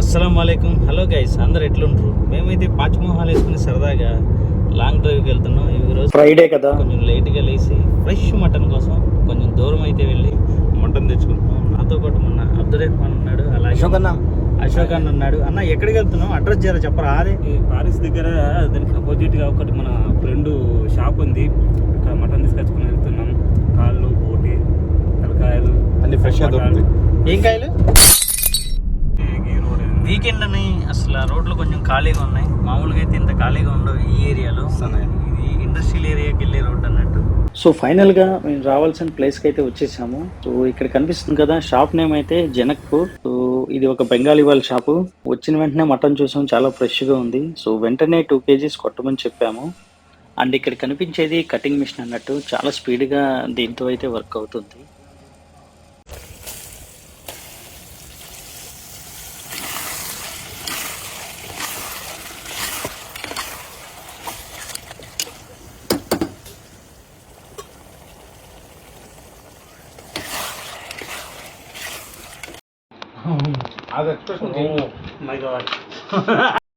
అస్సలం వాలేకుమ్. Hello guys, అందరు ఎట్లుంటారు? మేమైతే పాచిమోహాలు వేసుకుని సరదాగా లాంగ్ డ్రైవ్కి వెళ్తున్నాం. ఈరోజు ఫ్రైడే కదా, కొంచెం లేట్గా లేచి ఫ్రెష్ మటన్ కోసం కొంచెం దూరం అయితే వెళ్ళి మటన్ తెచ్చుకుంటున్నాం. నాతో పాటు మొన్న అబ్దుల్ రెహమాన్ ఉన్నాడు, అలాగే అశోక్ అన్న ఉన్నాడు. అన్న ఎక్కడికి వెళ్తున్నాం? అడ్రస్ జర చెప్పరా. అదే పారిస్ దగ్గర దానికి అపోజిట్గా ఒకటి మన ఫ్రెండ్ షాప్ ఉంది, అక్కడ మటన్ తీసుకొచ్చుకుని వెళ్తున్నాం. కాళ్ళు, బోటి, తలకాయలు అన్ని ఫ్రెష్గా దొరుకుతాయి. ఏం కాయలు? వీకెండ్ అని అసలు రోడ్లు కొంచెం ఖాళీగా ఉన్నాయి. మామూలుగా అయితే ఇంత ఖాళీగా ఉండవు ఈ ఏరియాలో. ఇది ఇండస్ట్రియల్ ఏరియాకి వెళ్ళే రోడ్ అన్నట్టు. సో ఫైనల్గా మేము రావాల్సిన ప్లేస్కి అయితే వచ్చేసాము. సో ఇక్కడ కనిపిస్తుంది కదా, షాప్ నేమ్ అయితే జనక్పూర్. సో ఇది ఒక బెంగాలీ వాళ్ళ షాపు. వచ్చిన వెంటనే మటన్ చూసాం, చాలా ఫ్రెష్గా ఉంది. సో వెంటనే 2 kgs కొట్టమని చెప్పాము. అండ్ ఇక్కడ కనిపించేది కటింగ్ మిషన్ అన్నట్టు, చాలా స్పీడ్గా దీంతో అయితే వర్క్ అవుతుంది. My God,